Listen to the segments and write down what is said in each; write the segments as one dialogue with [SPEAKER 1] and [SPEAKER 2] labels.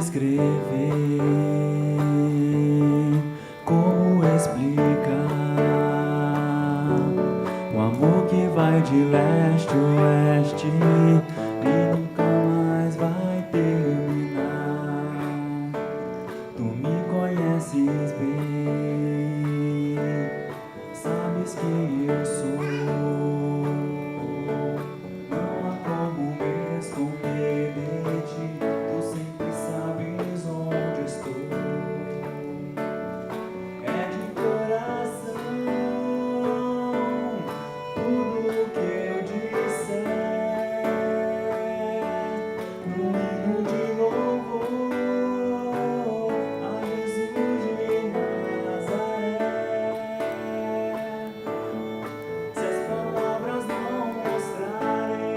[SPEAKER 1] descrever, como explicar o amor que vai de leste a oeste e nunca mais vai terminar. Tu me conheces bem, sabes quem eu sou. Não há como me esconder de ti, tu sempre sabes onde estou. É de coração tudo que eu disser, no hino de louvor a Jesus de Nazaré. Se as palavras não mostrarem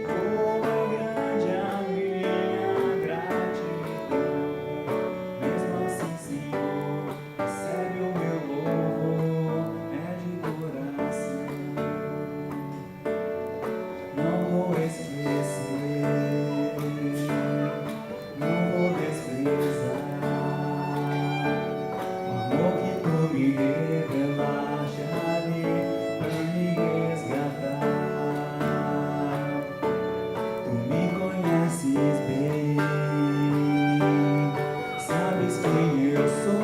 [SPEAKER 1] como é grande a minha gratidão, mesmo assim, Senhor, recebe o meu louvor, é de coração. Não vou esquecer, não vou desprezar o amor que tu me revelaste ali pra me resgatar. Tu me conheces bem, sabes quem eu sou.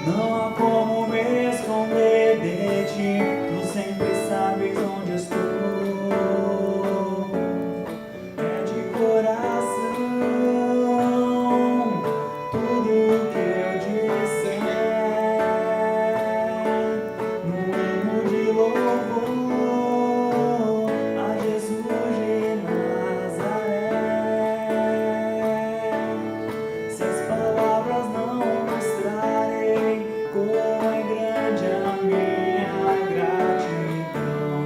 [SPEAKER 1] Não há como me esconder de ti, tu sempre sabes onde estou. É de coração tudo que eu disser, no hino de louvor a Jesus de Nazaré. Se as palavras não mostrarem como é grande a minha gratidão,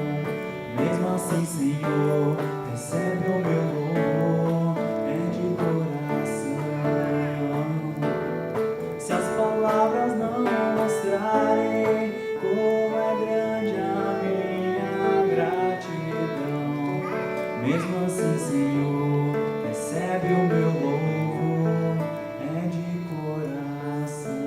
[SPEAKER 1] mesmo assim, Senhor, recebe o meu louvor, é de coração. Se as palavras não mostrarem como é grande a minha gratidão, mesmo assim, Senhor, recebe o meu louvor, é de coração.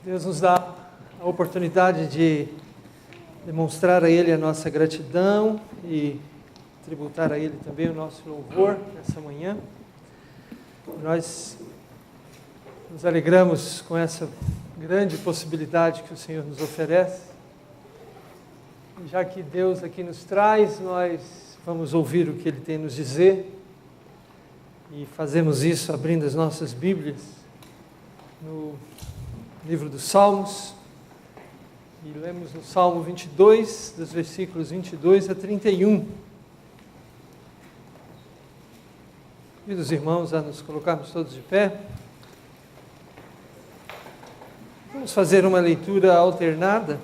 [SPEAKER 2] Deus nos dá a oportunidade de demonstrar a Ele a nossa gratidão e tributar a Ele também o nosso louvor nessa manhã. Nós nos alegramos com essa grande possibilidade que o Senhor nos oferece. E já que Deus aqui nos traz, nós vamos ouvir o que Ele tem a nos dizer. E fazemos isso abrindo as nossas Bíblias no livro dos Salmos, e lemos no Salmo 22, dos versículos 22 a 31. Convido os irmãos a nos colocarmos todos de pé. Vamos fazer uma leitura alternada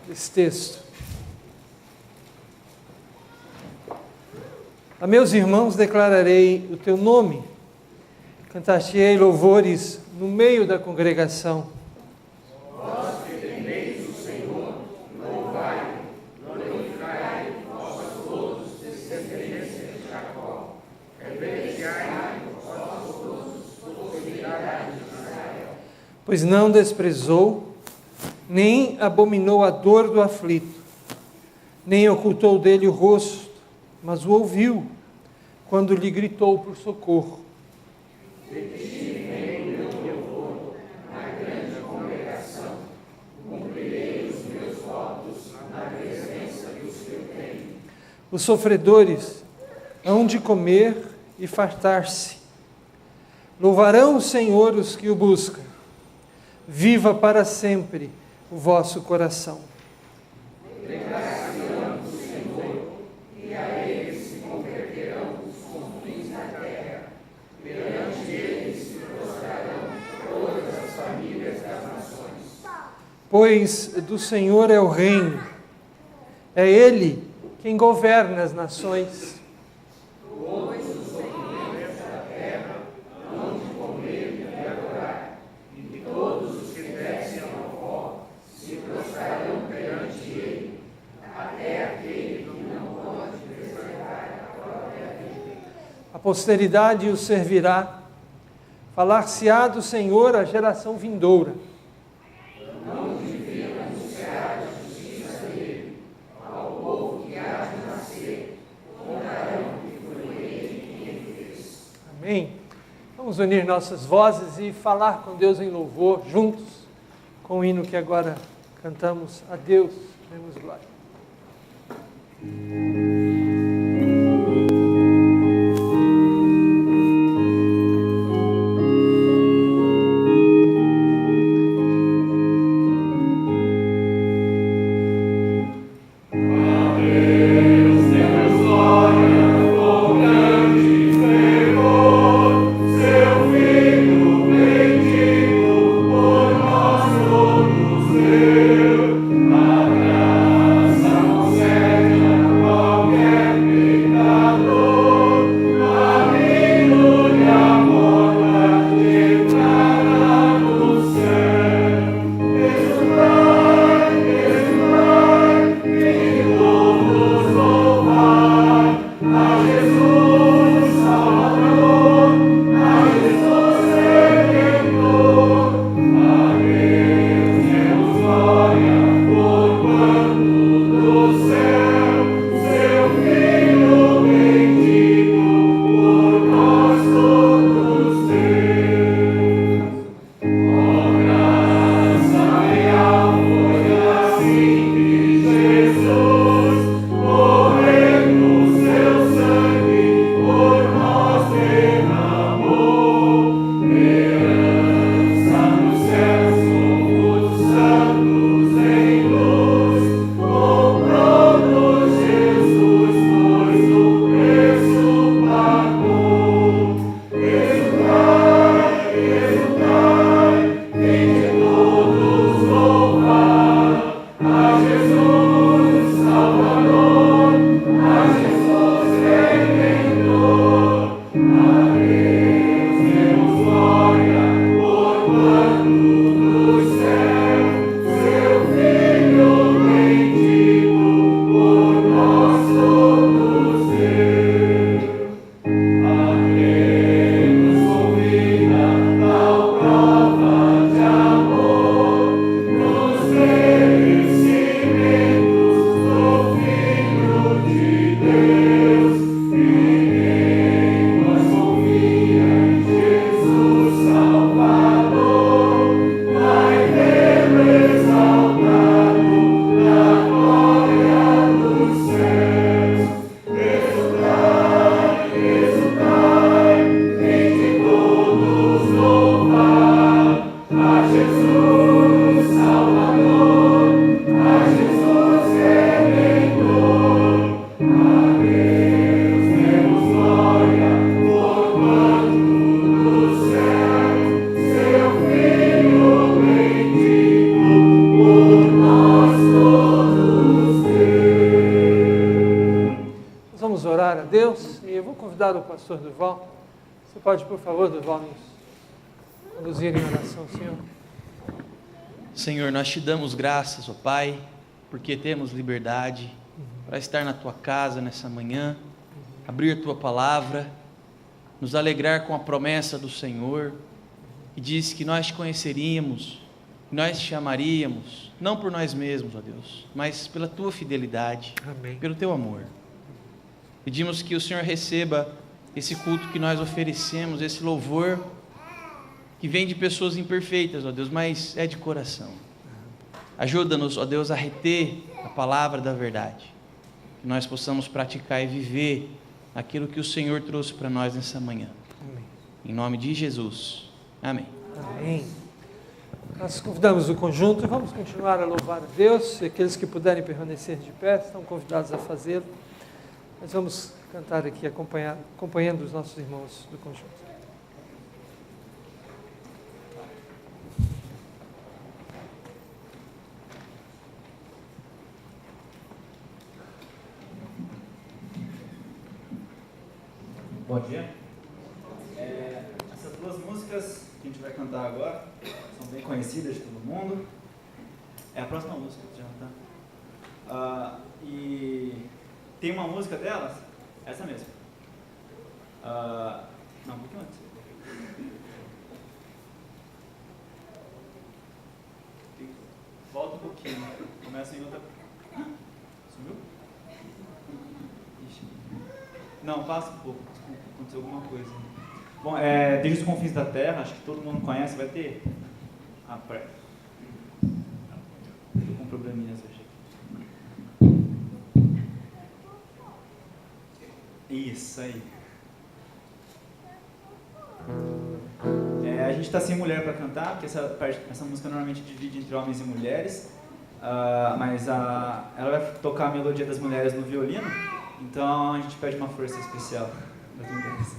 [SPEAKER 2] desse texto. A meus irmãos declararei o teu nome, cantar-te-ei louvores no meio da congregação.
[SPEAKER 3] Vós que temeis o Senhor, louvai-o, glorificai vós todos, descendência de Jacó, reverenciai vós todos, posteridade de Israel.
[SPEAKER 2] Pois não desprezou, nem abominou a dor do aflito, nem ocultou dele o rosto, mas o ouviu, quando lhe gritou por socorro. Os sofredores hão de comer e fartar-se. Louvarão o Senhor os que o buscam. Viva para sempre o vosso coração.
[SPEAKER 3] Lembração do Senhor, e a ele se converterão os confins da terra. Perante ele se prostrarão todas as famílias das nações.
[SPEAKER 2] Pois do Senhor é o reino, é Ele quem governa as nações. posteridade o servirá. Falar-se-á do Senhor à geração vindoura. Amém. Vamos unir nossas vozes e falar com Deus em louvor, juntos, com o hino que agora cantamos. A Deus demos glória. Deus, e eu vou convidar o pastor Durval. Você pode, por favor, Durval, nos conduzir em oração, Senhor.
[SPEAKER 4] Senhor, nós te damos graças, ó Pai, porque temos liberdade para estar na Tua casa nessa manhã, abrir a Tua palavra, nos alegrar com a promessa do Senhor, que diz que nós te conheceríamos, que nós te amaríamos, não por nós mesmos, ó Deus, mas pela Tua fidelidade,
[SPEAKER 2] Amém.
[SPEAKER 4] pelo Teu amor. Pedimos que o Senhor receba esse culto que nós oferecemos, esse louvor que vem de pessoas imperfeitas, ó Deus, mas é de coração. Ajuda-nos, ó Deus, a reter a palavra da verdade, que nós possamos praticar e viver aquilo que o Senhor trouxe para nós nessa manhã.
[SPEAKER 2] Amém.
[SPEAKER 4] Em nome de Jesus. Amém.
[SPEAKER 2] Amém. Nós convidamos o conjunto e vamos continuar a louvar a Deus. E aqueles que puderem permanecer de pé estão convidados a fazê-lo. Nós vamos cantar aqui acompanhando os nossos irmãos do conjunto.
[SPEAKER 5] Bom dia. Essas duas músicas que a gente vai cantar agora são bem conhecidas de todo mundo. É a próxima música que já tá. E tem uma música delas, essa mesmo. Não, um pouquinho antes. Volta um pouquinho. Começa em outra. Sumiu? Ixi. Não, passa um pouco. Desculpa, aconteceu alguma coisa. Bom, desde os confins da Terra, acho que todo mundo conhece, vai ter. Peraí. Estou com probleminhas hoje. Isso aí. A gente está sem mulher para cantar, porque essa música normalmente divide entre homens e mulheres, mas ela vai tocar a melodia das mulheres no violino, então a gente pede uma força especial das mulheres.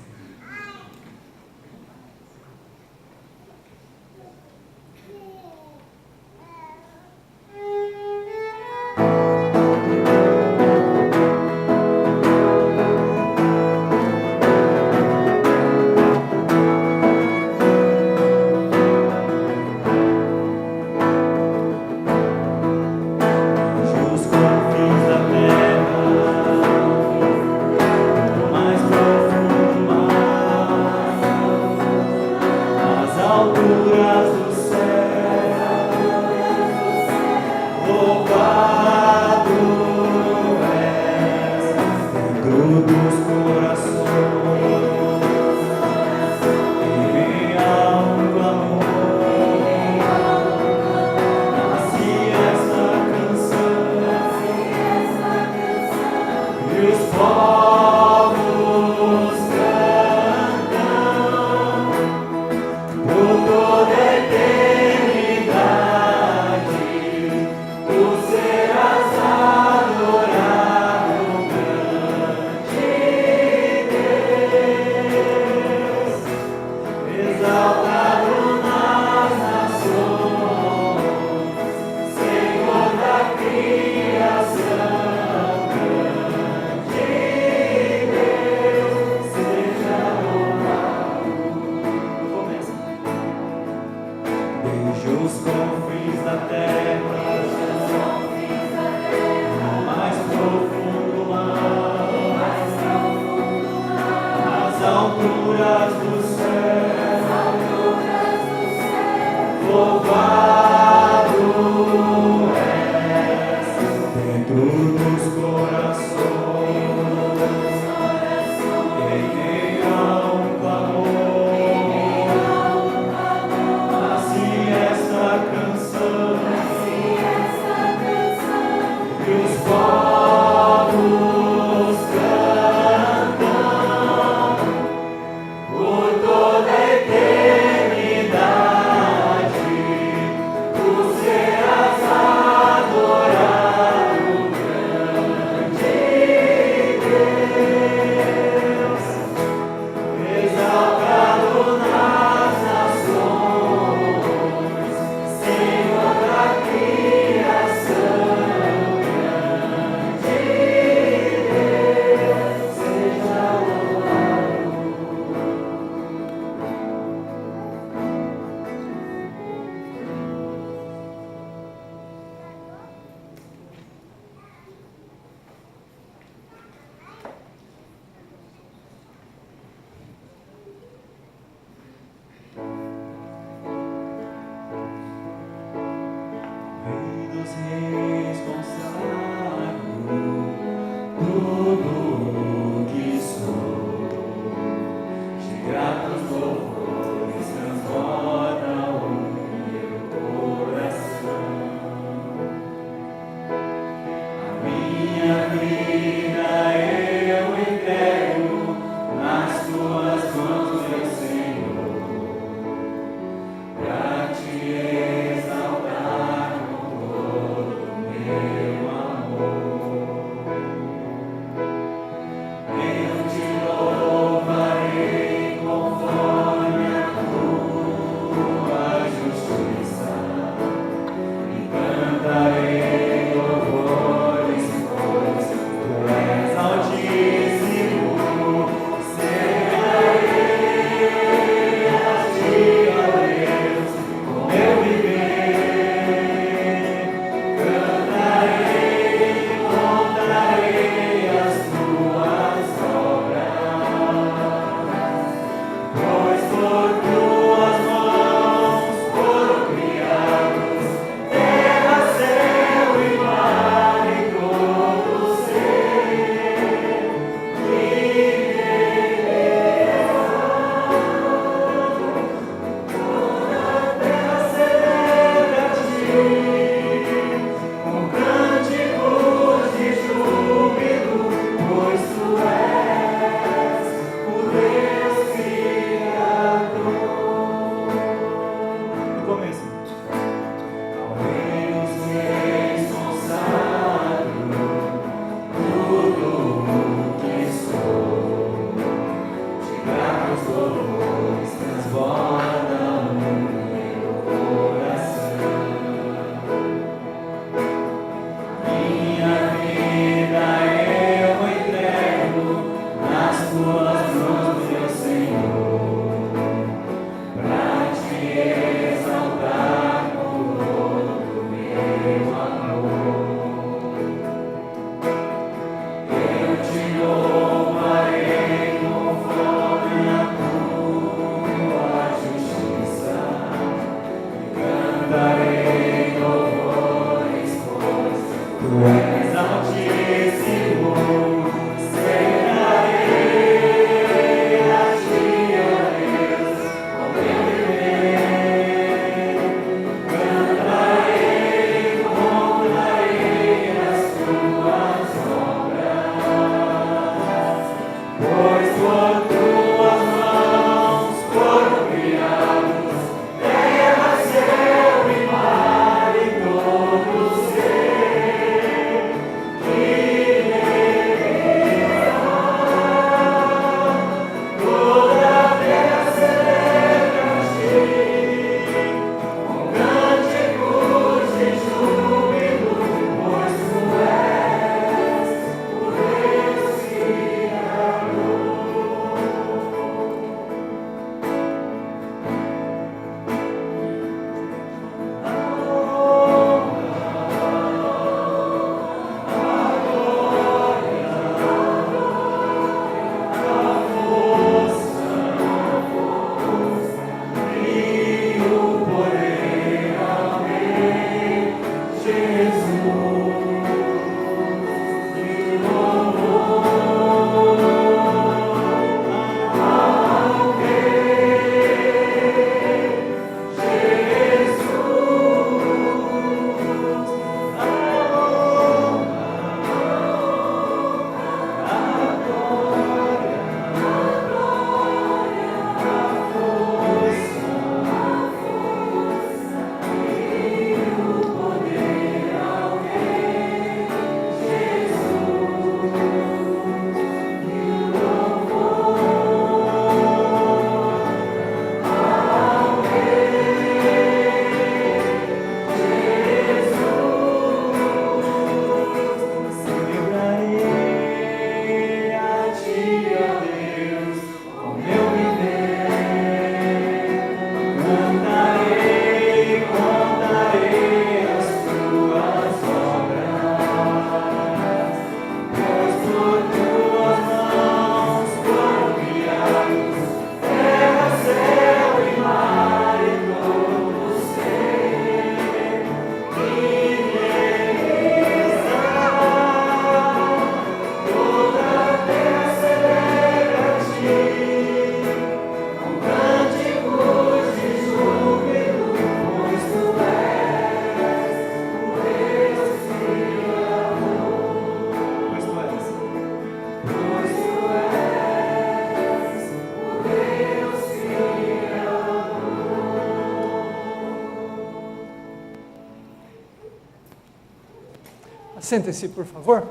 [SPEAKER 2] Sentem-se, por favor.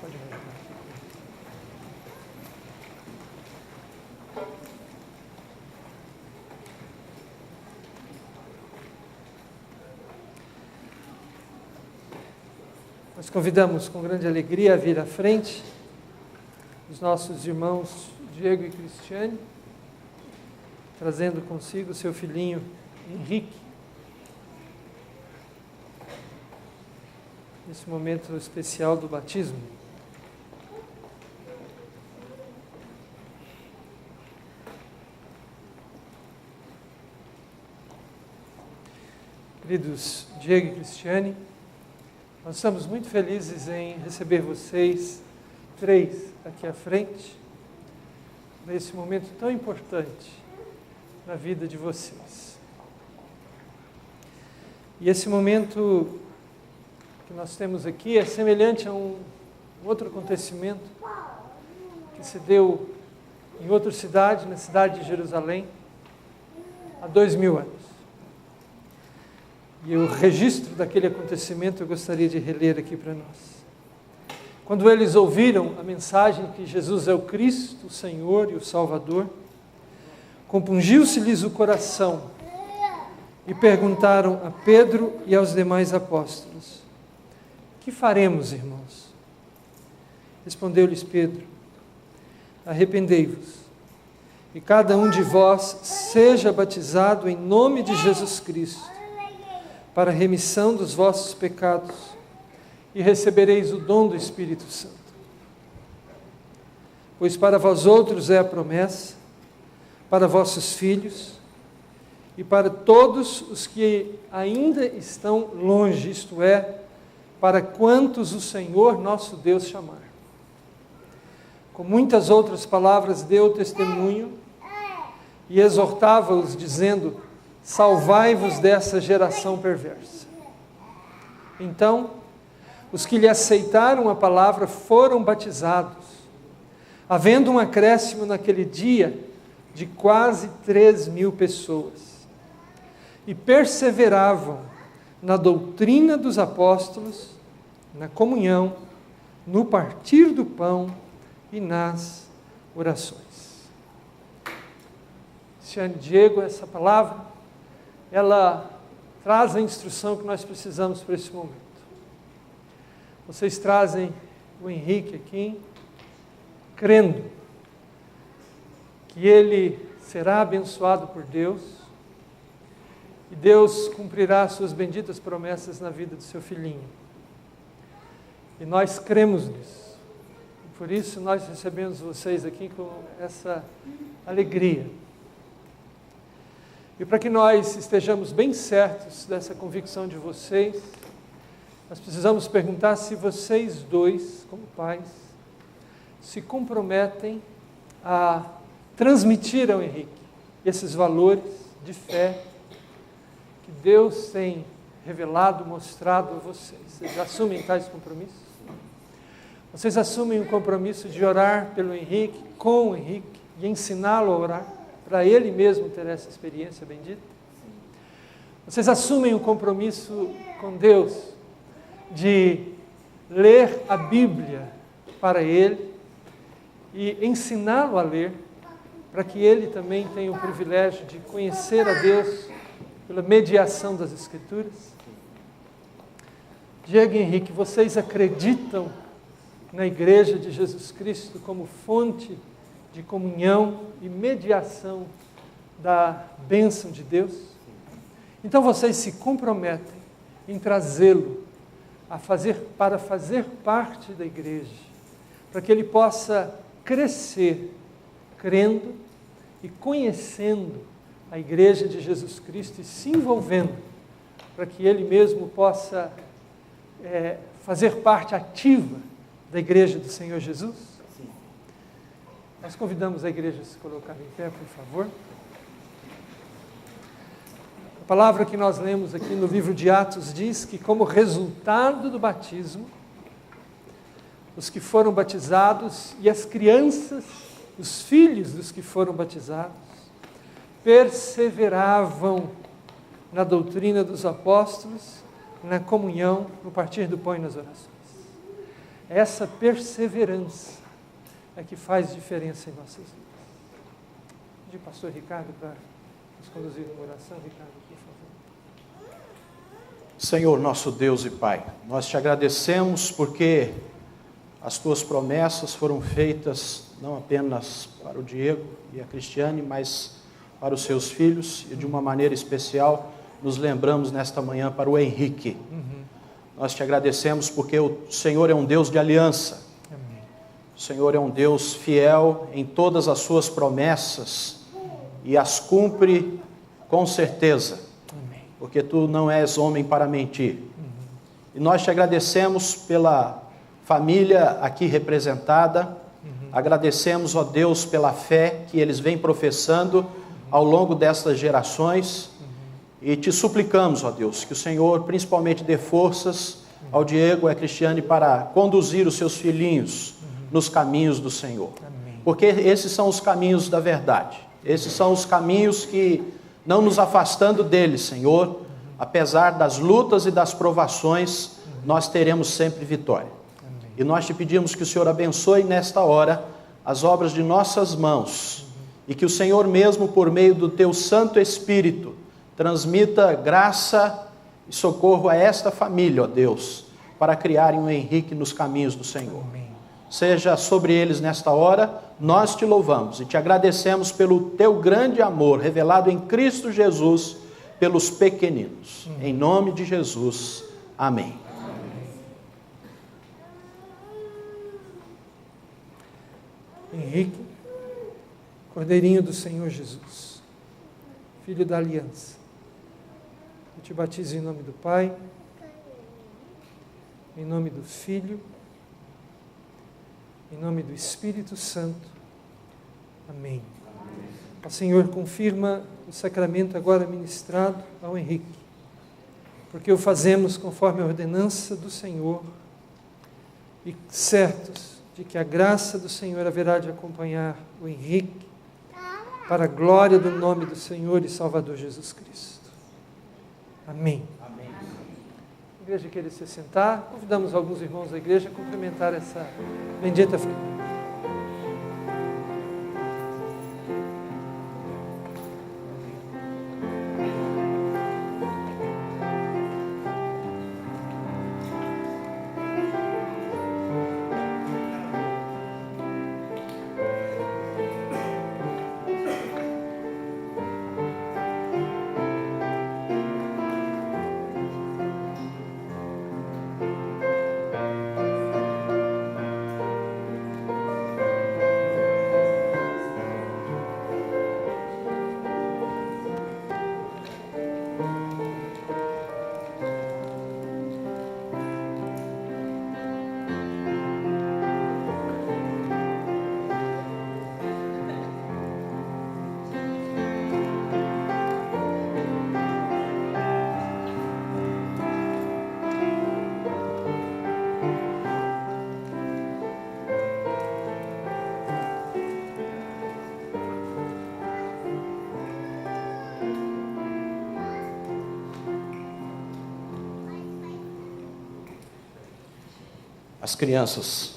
[SPEAKER 2] Pode me ajudar. Nós convidamos com grande alegria a vir à frente os nossos irmãos Diego e Cristiane, trazendo consigo seu filhinho Henrique, nesse momento especial do batismo. Queridos Diego e Cristiane, nós estamos muito felizes em receber vocês três aqui à frente, nesse momento tão importante na vida de vocês. E esse momento que nós temos aqui é semelhante a um outro acontecimento que se deu em outra cidade, na cidade de Jerusalém, há 2000 anos. E o registro daquele acontecimento eu gostaria de reler aqui para nós. Quando eles ouviram a mensagem que Jesus é o Cristo, o Senhor e o Salvador, compungiu-se-lhes o coração e perguntaram a Pedro e aos demais apóstolos: que faremos, irmãos? Respondeu-lhes Pedro: arrependei-vos e cada um de vós seja batizado em nome de Jesus Cristo para a remissão dos vossos pecados e recebereis o dom do Espírito Santo. Pois para vós outros é a promessa, para vossos filhos e para todos os que ainda estão longe, isto é, para quantos o Senhor nosso Deus chamar. Com muitas outras palavras deu testemunho e exortava-os, dizendo: salvai-vos dessa geração perversa. Então, os que lhe aceitaram a palavra foram batizados, havendo um acréscimo naquele dia de quase 3.000 pessoas, e perseveravam na doutrina dos apóstolos, na comunhão, no partir do pão e nas orações. Cristiane, Diego, essa palavra, ela traz a instrução que nós precisamos para esse momento. Vocês trazem o Henrique aqui, crendo que ele será abençoado por Deus e Deus cumprirá suas benditas promessas na vida do seu filhinho. E nós cremos nisso. Por isso nós recebemos vocês aqui com essa alegria. E para que nós estejamos bem certos dessa convicção de vocês, nós precisamos perguntar se vocês dois, como pais, se comprometem a transmitir ao Henrique esses valores de fé que Deus tem revelado, mostrado a vocês. Vocês assumem tais compromissos? Vocês assumem o compromisso de orar pelo Henrique, com o Henrique, e ensiná-lo a orar, para ele mesmo ter essa experiência bendita? Vocês assumem o compromisso com Deus de ler a Bíblia para ele e ensiná-lo a ler, para que ele também tenha o privilégio de conhecer a Deus pela mediação das Escrituras? Diego e Henrique, vocês acreditam na Igreja de Jesus Cristo como fonte de comunhão e mediação da bênção de Deus? Então vocês se comprometem em trazê-lo para fazer parte da igreja, para que ele possa crescer crendo e conhecendo a Igreja de Jesus Cristo e se envolvendo, para que ele mesmo possa fazer parte ativa da Igreja do Senhor Jesus? Sim. Nós convidamos a igreja a se colocar em pé, por favor. A palavra que nós lemos aqui no livro de Atos diz que, como resultado do batismo, os que foram batizados e as crianças, os filhos dos que foram batizados, perseveravam na doutrina dos apóstolos, na comunhão, no partir do pão e nas orações. Essa perseverança é que faz diferença em nossas vidas. Pedi o pastor Ricardo para nos conduzir numa oração. Ricardo, por favor.
[SPEAKER 6] Senhor, nosso Deus e Pai, nós te agradecemos porque as tuas promessas foram feitas não apenas para o Diego e a Cristiane, mas para os seus filhos, e de uma maneira especial nos lembramos nesta manhã para o Henrique. Nós te agradecemos porque o Senhor é um Deus de aliança.
[SPEAKER 2] Amém.
[SPEAKER 6] O Senhor é um Deus fiel em todas as suas promessas e as cumpre com certeza,
[SPEAKER 2] Amém.
[SPEAKER 6] porque tu não és homem para mentir. E nós te agradecemos pela família aqui representada, agradecemos, ó Deus, pela fé que eles vêm professando ao longo destas gerações, e te suplicamos, ó Deus, que o Senhor principalmente dê forças ao Diego e à Cristiane para conduzir os seus filhinhos nos caminhos do Senhor.
[SPEAKER 2] Amém.
[SPEAKER 6] Porque esses são os caminhos da verdade, esses são os caminhos que, não nos afastando deles, Senhor, apesar das lutas e das provações, nós teremos sempre vitória.
[SPEAKER 2] Amém.
[SPEAKER 6] E nós te pedimos que o Senhor abençoe nesta hora as obras de nossas mãos, e que o Senhor mesmo, por meio do teu Santo Espírito, transmita graça e socorro a esta família, ó Deus, para criarem o Henrique nos caminhos do Senhor.
[SPEAKER 2] Amém.
[SPEAKER 6] Seja sobre eles nesta hora, nós te louvamos e te agradecemos pelo teu grande amor revelado em Cristo Jesus pelos pequeninos. Em nome de Jesus, amém.
[SPEAKER 2] Henrique, Cordeirinho do Senhor Jesus, Filho da Aliança, eu te batizo em nome do Pai, em nome do Filho, em nome do Espírito Santo. Amém. O Senhor confirma o sacramento agora ministrado ao Henrique, porque o fazemos conforme a ordenança do Senhor e certos de que a graça do Senhor haverá de acompanhar o Henrique para a glória do nome do Senhor e Salvador Jesus Cristo. Amém.
[SPEAKER 6] Amém.
[SPEAKER 2] A igreja queira se sentar, convidamos alguns irmãos da igreja a cumprimentar essa bendita família.
[SPEAKER 6] As crianças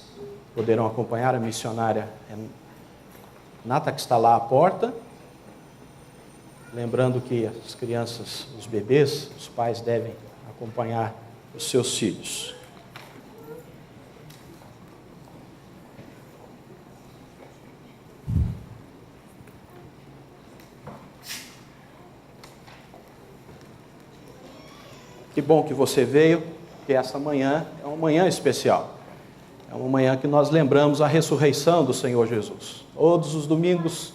[SPEAKER 6] poderão acompanhar a missionária Nata, que está lá à porta. Lembrando que as crianças, os bebês, os pais devem acompanhar os seus filhos. Que bom que você veio, porque essa manhã é uma manhã especial. É uma manhã que nós lembramos a ressurreição do Senhor Jesus. Todos os domingos,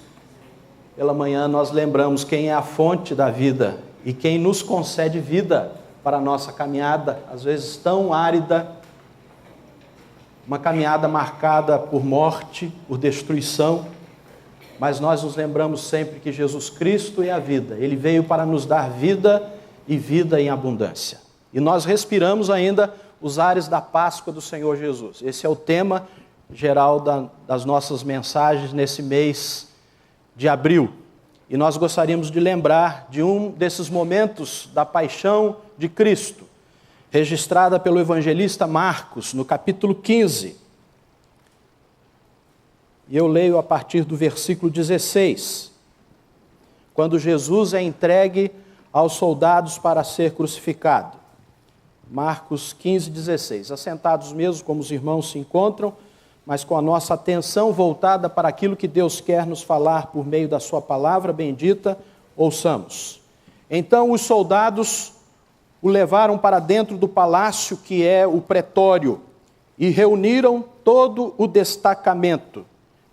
[SPEAKER 6] pela manhã, nós lembramos quem é a fonte da vida e quem nos concede vida para a nossa caminhada, às vezes tão árida, uma caminhada marcada por morte, por destruição, mas nós nos lembramos sempre que Jesus Cristo é a vida. Ele veio para nos dar vida e vida em abundância. E nós respiramos ainda os ares da Páscoa do Senhor Jesus. Esse é o tema geral das nossas mensagens nesse mês de abril. E nós gostaríamos de lembrar de um desses momentos da paixão de Cristo. registrada pelo evangelista Marcos, no capítulo 15. E eu leio a partir do versículo 16, quando Jesus é entregue aos soldados para ser crucificado. Marcos 15, 16. Assentados mesmo como os irmãos se encontram, mas com a nossa atenção voltada para aquilo que Deus quer nos falar por meio da sua palavra bendita, ouçamos. Então os soldados o levaram para dentro do palácio, que é o pretório, e reuniram todo o destacamento.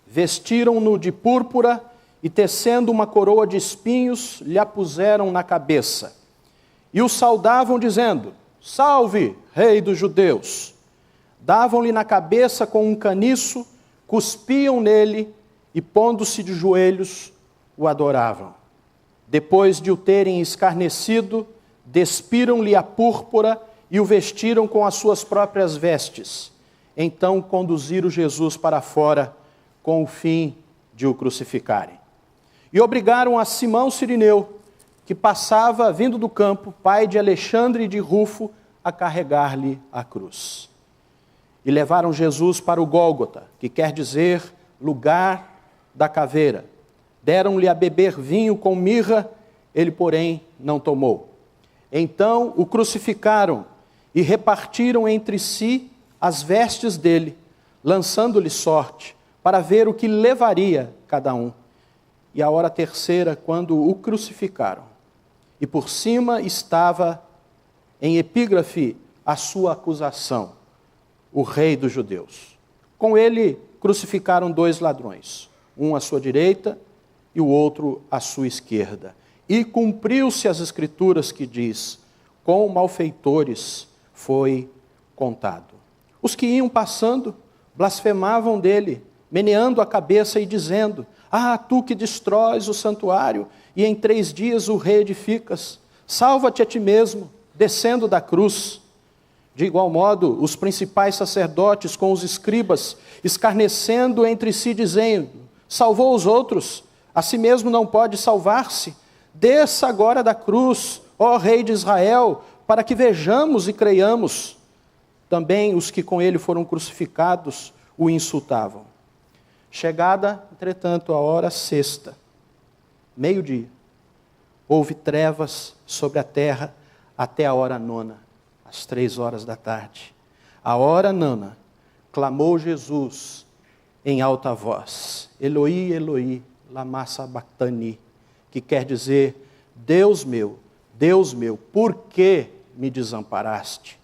[SPEAKER 6] Vestiram-no de púrpura e, tecendo uma coroa de espinhos, lhe a puseram na cabeça. E o saudavam, dizendo: Salve, Rei dos Judeus! Davam-lhe na cabeça com um caniço, cuspiam nele e, pondo-se de joelhos, o adoravam. Depois de o terem escarnecido, despiram-lhe a púrpura e o vestiram com as suas próprias vestes. Então conduziram Jesus para fora, com o fim de o crucificarem. E obrigaram a Simão Cirineu, que passava vindo do campo, pai de Alexandre e de Rufo, a carregar-lhe a cruz. E levaram Jesus para o Gólgota, que quer dizer lugar da caveira. Deram-lhe a beber vinho com mirra, ele, porém, não tomou. Então o crucificaram e repartiram entre si as vestes dele, lançando-lhe sorte, para ver o que levaria cada um. E a hora terceira, quando o crucificaram, e por cima estava em epígrafe a sua acusação, o Rei dos Judeus. Com ele crucificaram 2 ladrões, um à sua direita e o outro à sua esquerda. E cumpriu-se as escrituras que diz: com malfeitores foi contado. Os que iam passando blasfemavam dele, meneando a cabeça e dizendo: Ah, tu que destróis o santuário e em 3 dias o reedificas, salva-te a ti mesmo, descendo da cruz. De igual modo, os principais sacerdotes com os escribas, escarnecendo entre si, dizendo: Salvou os outros, a si mesmo não pode salvar-se. Desça agora da cruz, ó Rei de Israel, para que vejamos e creiamos. Também os que com ele foram crucificados o insultavam. Chegada, entretanto, a hora sexta, meio-dia, houve trevas sobre a terra até a hora nona, às 3 horas da tarde. A hora nona, clamou Jesus em alta voz: Eloi, Eloi, lama sabachthani, que quer dizer: Deus meu, por que me desamparaste?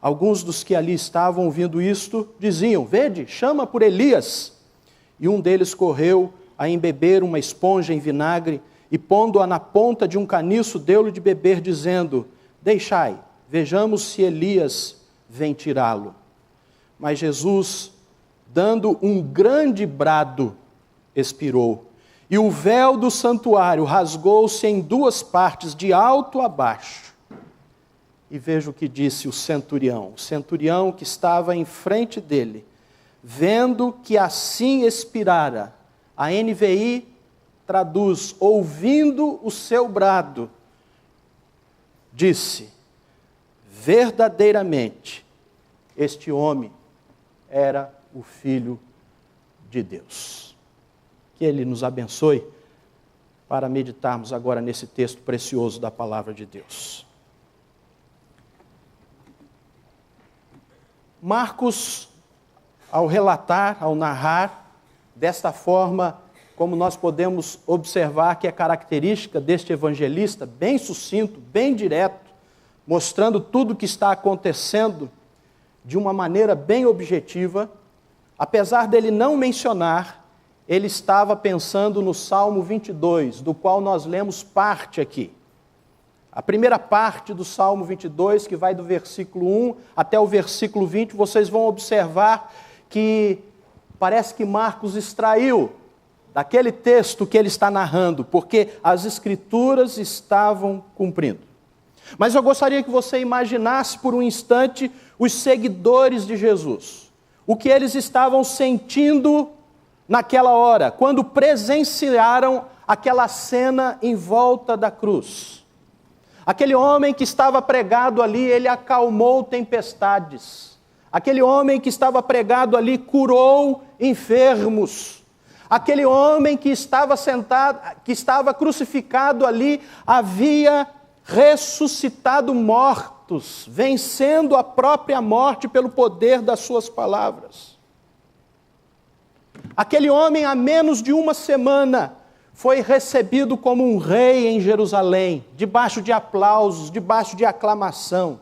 [SPEAKER 6] Alguns dos que ali estavam ouvindo isto diziam: Vede, chama por Elias. E um deles correu a embeber uma esponja em vinagre e, pondo-a na ponta de um caniço, deu-lhe de beber, dizendo: Deixai, vejamos se Elias vem tirá-lo. Mas Jesus, dando um grande brado, expirou. E o véu do santuário rasgou-se em 2 partes, de alto a baixo. E veja o que disse o centurião que estava em frente dele, vendo que assim expirara. A NVI traduz: ouvindo o seu brado, disse: verdadeiramente, este homem era o Filho de Deus. Que Ele nos abençoe para meditarmos agora nesse texto precioso da palavra de Deus. Marcos, ao relatar, ao narrar, desta forma, como nós podemos observar que é característica deste evangelista, bem sucinto, bem direto, mostrando tudo o que está acontecendo de uma maneira bem objetiva, apesar dele não mencionar, ele estava pensando no Salmo 22, do qual nós lemos parte aqui. A primeira parte do Salmo 22, que vai do versículo 1 até o versículo 20, vocês vão observar que parece que Marcos extraiu daquele texto que ele está narrando, porque as Escrituras estavam cumprindo. Mas eu gostaria que você imaginasse por um instante os seguidores de Jesus, o que eles estavam sentindo naquela hora, quando presenciaram aquela cena em volta da cruz. Aquele homem que estava pregado ali, ele acalmou tempestades. Aquele homem que estava pregado ali curou enfermos. Aquele homem que estava sentado, que estava crucificado ali, havia ressuscitado mortos, vencendo a própria morte pelo poder das suas palavras. Aquele homem, há menos de uma semana, foi recebido como um rei em Jerusalém, debaixo de aplausos, debaixo de aclamação.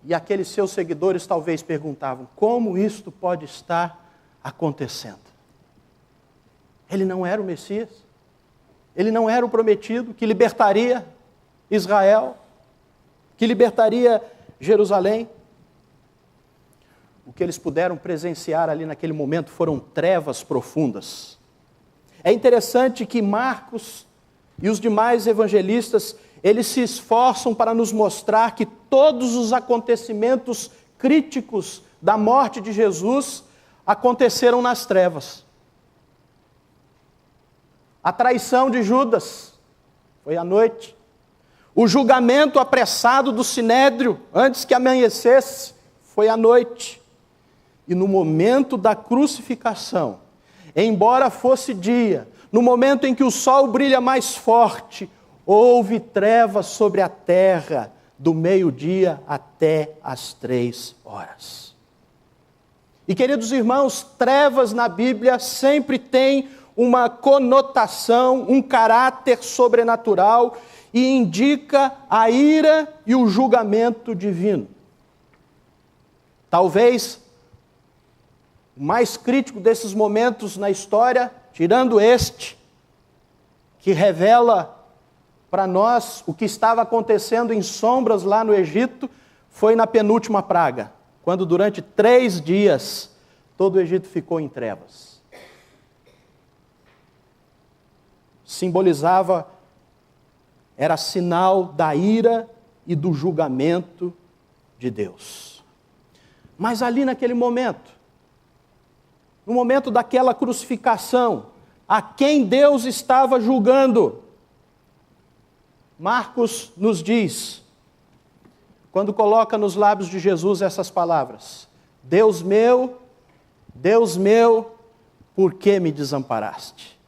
[SPEAKER 6] E aqueles seus seguidores talvez perguntavam: como isto pode estar acontecendo? Ele não era o Messias? Ele não era o prometido que libertaria Israel, que libertaria Jerusalém? O que eles puderam presenciar ali naquele momento foram trevas profundas. É interessante que Marcos e os demais evangelistas, eles se esforçam para nos mostrar que todos os acontecimentos críticos da morte de Jesus aconteceram nas trevas. A traição de Judas foi à noite. O julgamento apressado do Sinédrio, antes que amanhecesse, foi à noite. E no momento da crucificação, embora fosse dia, no momento em que o sol brilha mais forte, houve trevas sobre a terra, do meio-dia até as 3 horas. E, queridos irmãos, trevas na Bíblia sempre tem uma conotação, um caráter sobrenatural, e indica a ira e o julgamento divino. Talvez o mais crítico desses momentos na história, tirando este, que revela para nós o que estava acontecendo em sombras lá no Egito, foi na penúltima praga, quando durante 3 dias todo o Egito ficou em trevas. Simbolizava, era sinal da ira e do julgamento de Deus. Mas ali naquele momento, no momento daquela crucificação, a quem Deus estava julgando, Marcos nos diz, quando coloca nos lábios de Jesus essas palavras: Deus meu, por que me desamparaste?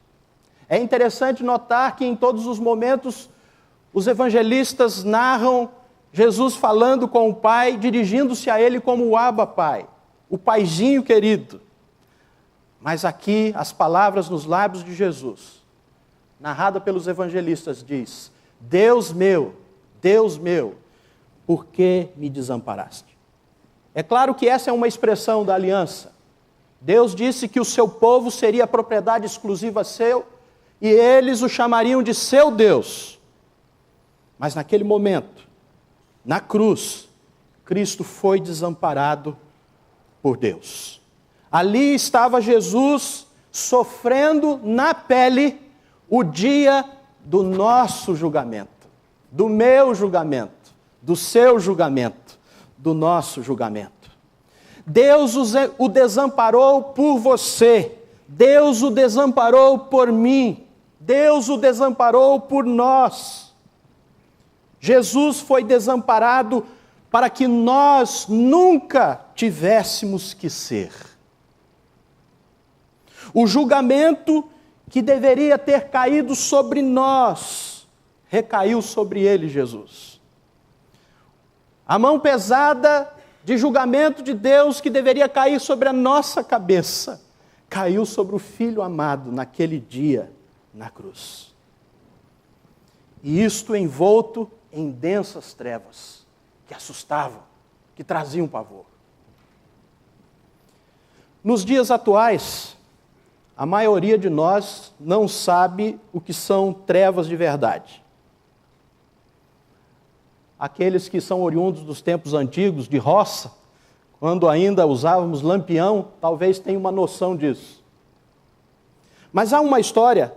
[SPEAKER 6] É interessante notar que em todos os momentos os evangelistas narram Jesus falando com o Pai, dirigindo-se a Ele como o Abba Pai, o Paizinho querido. Mas aqui as palavras nos lábios de Jesus, narrada pelos evangelistas, diz: Deus meu, por que me desamparaste? É claro que essa é uma expressão da aliança. Deus disse que o seu povo seria propriedade exclusiva seu, e eles o chamariam de seu Deus. Mas naquele momento, na cruz, Cristo foi desamparado por Deus. Ali estava Jesus sofrendo na pele o dia do nosso julgamento, do meu julgamento, do seu julgamento, do nosso julgamento. Deus o desamparou por você, Deus o desamparou por mim, Deus o desamparou por nós. Jesus foi desamparado para que nós nunca tivéssemos que ser. O julgamento que deveria ter caído sobre nós, recaiu sobre ele, Jesus. A mão pesada de julgamento de Deus que deveria cair sobre a nossa cabeça, caiu sobre o Filho amado naquele dia na cruz. E isto envolto em densas trevas, que assustavam, que traziam pavor. Nos dias atuais, a maioria de nós não sabe o que são trevas de verdade. Aqueles que são oriundos dos tempos antigos, de roça, quando ainda usávamos lampião, talvez tenham uma noção disso. Mas há uma história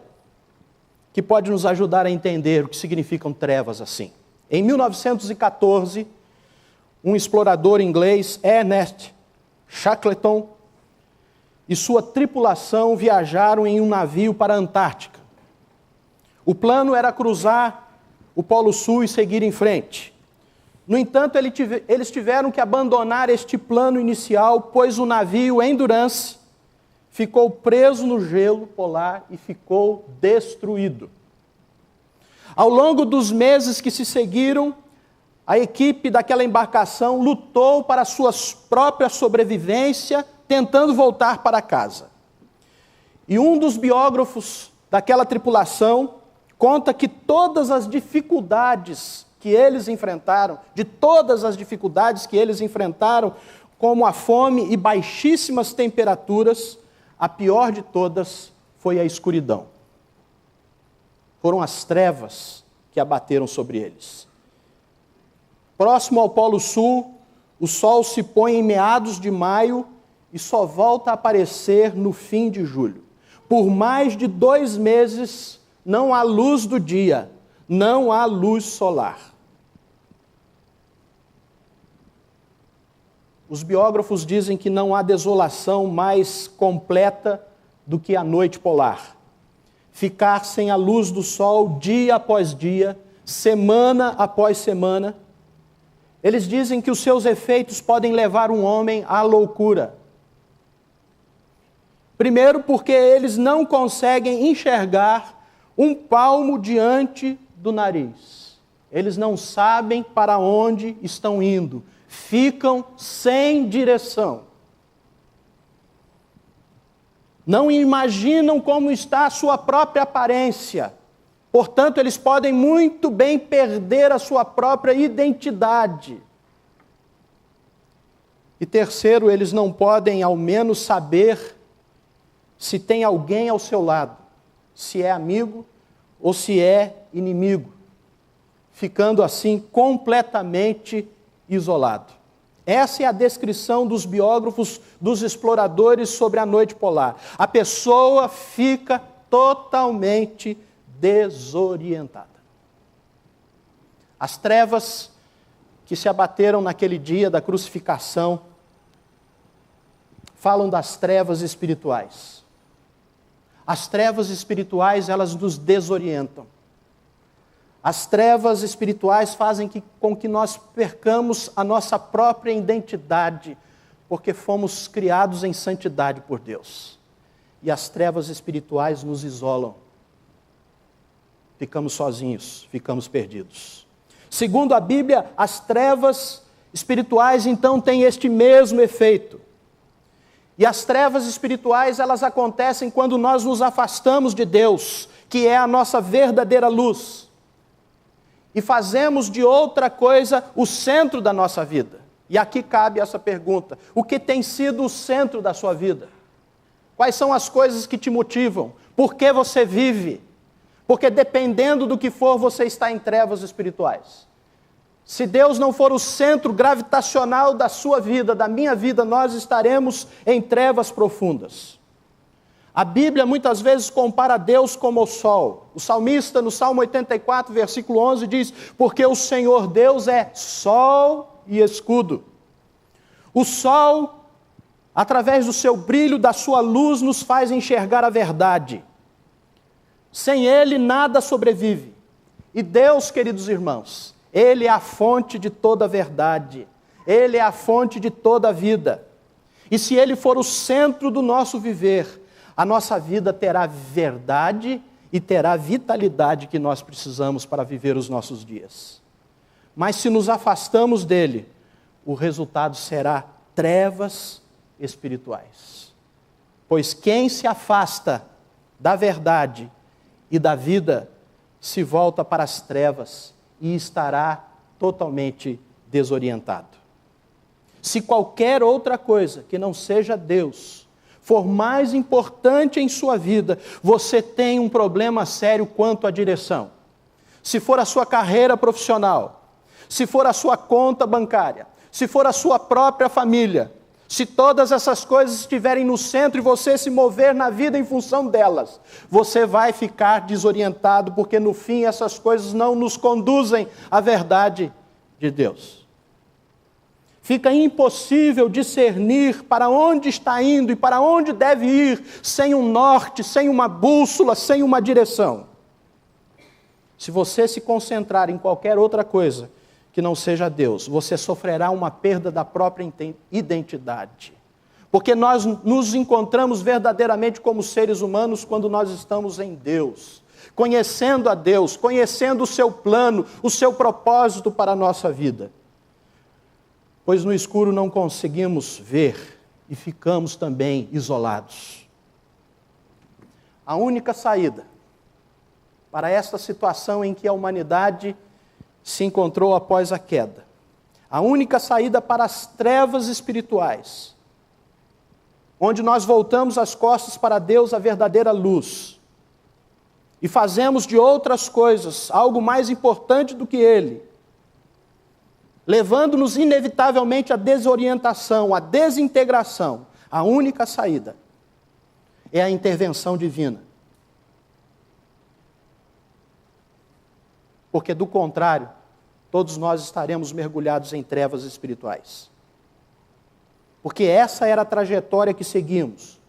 [SPEAKER 6] que pode nos ajudar a entender o que significam trevas assim. Em 1914, um explorador inglês, Ernest Shackleton, e sua tripulação viajaram em um navio para a Antártica. O plano era cruzar o Polo Sul e seguir em frente. No entanto, eles tiveram que abandonar este plano inicial, pois o navio Endurance ficou preso no gelo polar e ficou destruído. Ao longo dos meses que se seguiram, a equipe daquela embarcação lutou para a sua própria sobrevivência, tentando voltar para casa. E um dos biógrafos daquela tripulação conta que todas as dificuldades que eles enfrentaram, como a fome e baixíssimas temperaturas, a pior de todas foi a escuridão. Foram as trevas que abateram sobre eles. Próximo ao Polo Sul, o sol se põe em meados de maio e só volta a aparecer no fim de julho. Por mais de 2 meses, não há luz do dia, não há luz solar. Os biógrafos dizem que não há desolação mais completa do que a noite polar. Ficar sem a luz do sol dia após dia, semana após semana. Eles dizem que os seus efeitos podem levar um homem à loucura. Primeiro, porque eles não conseguem enxergar um palmo diante do nariz. Eles não sabem para onde estão indo. Ficam sem direção. Não imaginam como está a sua própria aparência. Portanto, eles podem muito bem perder a sua própria identidade. E terceiro, eles não podem ao menos saber se tem alguém ao seu lado, se é amigo ou se é inimigo, ficando assim completamente isolado. Essa é a descrição dos biógrafos, dos exploradores sobre a noite polar. A pessoa fica totalmente desorientada. As trevas que se abateram naquele dia da crucificação falam das trevas espirituais. As trevas espirituais, elas nos desorientam. As trevas espirituais fazem com que nós percamos a nossa própria identidade, porque fomos criados em santidade por Deus. E as trevas espirituais nos isolam. Ficamos sozinhos, ficamos perdidos. Segundo a Bíblia, as trevas espirituais então têm este mesmo efeito. E as trevas espirituais, elas acontecem quando nós nos afastamos de Deus, que é a nossa verdadeira luz. E fazemos de outra coisa o centro da nossa vida. E aqui cabe essa pergunta: o que tem sido o centro da sua vida? Quais são as coisas que te motivam? Por que você vive? Porque dependendo do que for, você está em trevas espirituais. Se Deus não for o centro gravitacional da sua vida, da minha vida, nós estaremos em trevas profundas. A Bíblia muitas vezes compara Deus como o sol. O salmista, no Salmo 84, versículo 11, diz: porque o Senhor Deus é sol e escudo. O sol, através do seu brilho, da sua luz, nos faz enxergar a verdade. Sem ele, nada sobrevive. E Deus, queridos irmãos, Ele é a fonte de toda a verdade. Ele é a fonte de toda a vida. E se Ele for o centro do nosso viver, a nossa vida terá verdade e terá a vitalidade que nós precisamos para viver os nossos dias. Mas se nos afastamos dele, o resultado será trevas espirituais. Pois quem se afasta da verdade e da vida, se volta para as trevas e estará totalmente desorientado. Se qualquer outra coisa que não seja Deus for mais importante em sua vida, você tem um problema sério quanto à direção. Se for a sua carreira profissional, se for a sua conta bancária, se for a sua própria família, se todas essas coisas estiverem no centro e você se mover na vida em função delas, você vai ficar desorientado, porque no fim essas coisas não nos conduzem à verdade de Deus. Fica impossível discernir para onde está indo e para onde deve ir, sem um norte, sem uma bússola, sem uma direção. se você se concentrar em qualquer outra coisa que não seja Deus, você sofrerá uma perda da própria identidade. Porque nós nos encontramos verdadeiramente como seres humanos quando nós estamos em Deus, conhecendo a Deus, conhecendo o seu plano, o seu propósito para a nossa vida. Pois no escuro não conseguimos ver e ficamos também isolados. A única saída para esta situação em que a humanidade se encontrou após a queda, a única saída para as trevas espirituais, onde nós voltamos as costas para Deus, a verdadeira luz, e fazemos de outras coisas algo mais importante do que Ele, levando-nos inevitavelmente à desorientação, à desintegração. A única saída é a intervenção divina. Porque, do contrário, todos nós estaremos mergulhados em trevas espirituais. Porque essa era a trajetória que seguimos.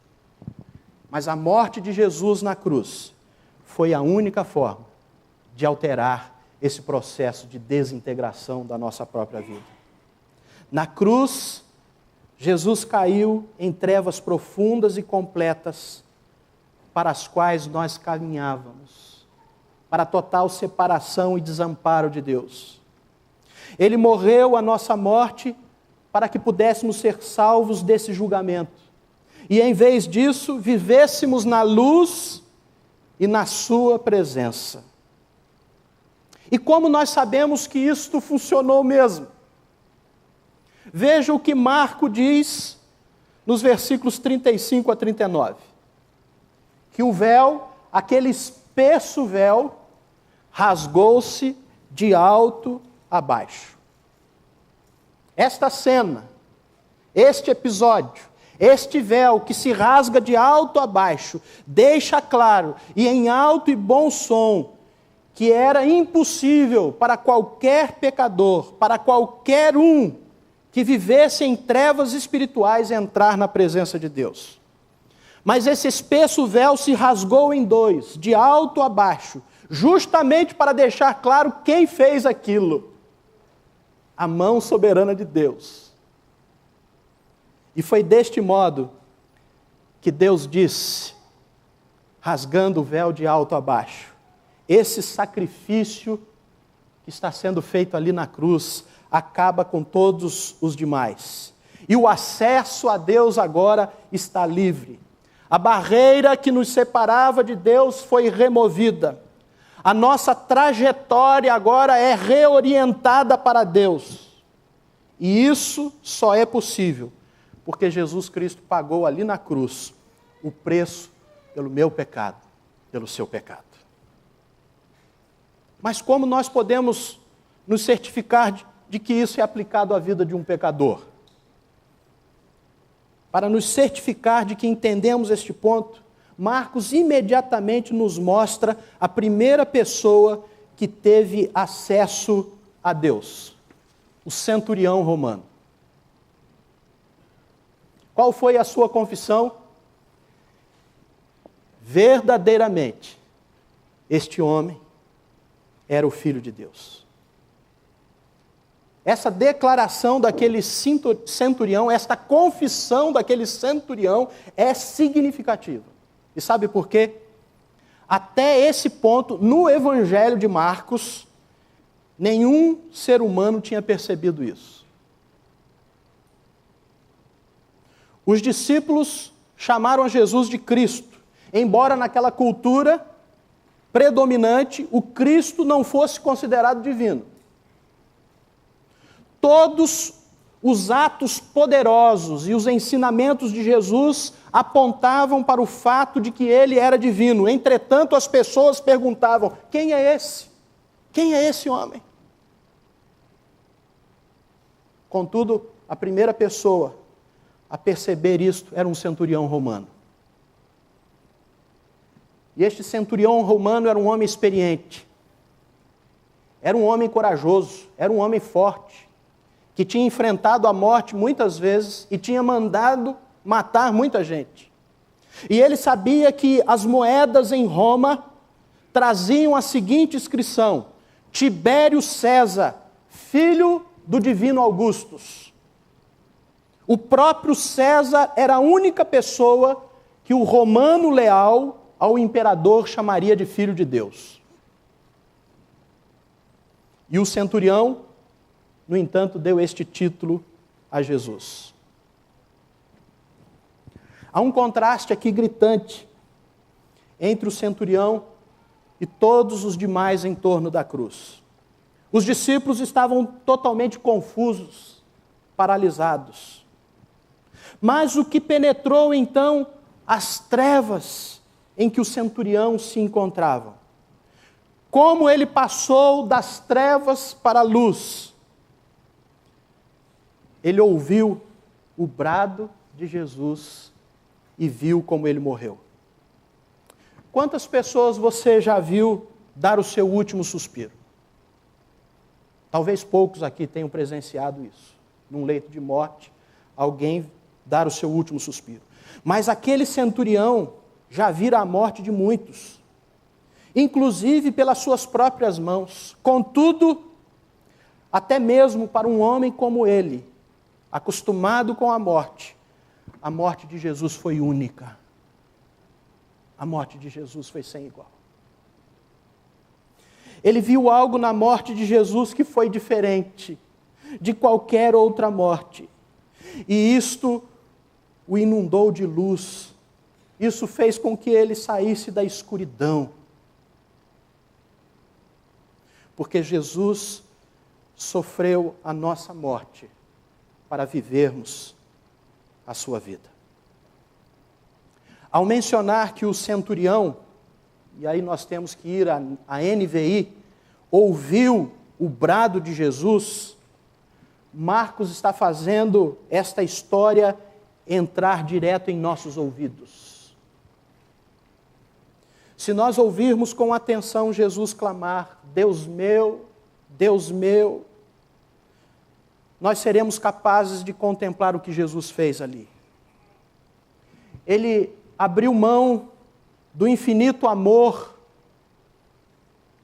[SPEAKER 6] Mas a morte de Jesus na cruz foi a única forma de alterar esse processo de desintegração da nossa própria vida. Na cruz, Jesus caiu em trevas profundas e completas para as quais nós caminhávamos, para a total separação e desamparo de Deus. Ele morreu a nossa morte para que pudéssemos ser salvos desse julgamento. E em vez disso, vivêssemos na luz e na sua presença. E como nós sabemos que isto funcionou mesmo? Veja o que Marco diz nos versículos 35 a 39. Que o véu, aquele espesso véu, rasgou-se de alto a baixo. Esta cena, este episódio, este véu que se rasga de alto a baixo, deixa claro e em alto e bom som que era impossível para qualquer pecador, para qualquer um que vivesse em trevas espirituais entrar na presença de Deus. Mas esse espesso véu se rasgou em dois, de alto a baixo, justamente para deixar claro quem fez aquilo. A mão soberana de Deus. E foi deste modo que Deus disse, rasgando o véu de alto a baixo, esse sacrifício que está sendo feito ali na cruz acaba com todos os demais. E o acesso a Deus agora está livre. A barreira que nos separava de Deus foi removida. A nossa trajetória agora é reorientada para Deus. E isso só é possível porque Jesus Cristo pagou ali na cruz o preço pelo meu pecado, pelo seu pecado. Mas como nós podemos nos certificar de que isso é aplicado à vida de um pecador? Para nos certificar de que entendemos este ponto, Marcos imediatamente nos mostra a primeira pessoa que teve acesso a Deus, o centurião romano. Qual foi a sua confissão? Verdadeiramente, este homem era o Filho de Deus. Essa declaração daquele centurião, esta confissão daquele centurião é significativa. E sabe por quê? Até esse ponto, no Evangelho de Marcos, nenhum ser humano tinha percebido isso. Os discípulos chamaram a Jesus de Cristo, embora naquela cultura predominante o Cristo não fosse considerado divino. Todos os atos poderosos e os ensinamentos de Jesus apontavam para o fato de que ele era divino. Entretanto, as pessoas perguntavam, quem é esse? Quem é esse homem? Contudo, a primeira pessoa a perceber isto era um centurião romano. E este centurião romano era um homem experiente, era um homem corajoso, era um homem forte, que tinha enfrentado a morte muitas vezes e tinha mandado matar muita gente. E ele sabia que as moedas em Roma traziam a seguinte inscrição: Tibério César, filho do divino Augustus. O próprio César era a única pessoa que o romano leal ao imperador chamaria de filho de Deus. E o centurião, no entanto, deu este título a Jesus. Há um contraste aqui gritante entre o centurião e todos os demais em torno da cruz. Os discípulos estavam totalmente confusos, paralisados. Mas o que penetrou então as trevas em que o centurião se encontrava? Como ele passou das trevas para a luz? Ele ouviu o brado de Jesus e viu como ele morreu. Quantas pessoas você já viu dar o seu último suspiro? Talvez poucos aqui tenham presenciado isso. Num leito de morte, alguém dar o seu último suspiro. Mas aquele centurião já vira a morte de muitos, inclusive pelas suas próprias mãos. Contudo, até mesmo para um homem como ele, acostumado com a morte de Jesus foi única. A morte de Jesus foi sem igual. Ele viu algo na morte de Jesus que foi diferente de qualquer outra morte. E isto o inundou de luz. Isso fez com que ele saísse da escuridão. Porque Jesus sofreu a nossa morte para vivermos a sua vida. Ao mencionar que o centurião, e aí nós temos que ir à NVI, ouviu o brado de Jesus, Marcos está fazendo esta história entrar direto em nossos ouvidos. Se nós ouvirmos com atenção Jesus clamar, Deus meu, nós seremos capazes de contemplar o que Jesus fez ali. Ele abriu mão do infinito amor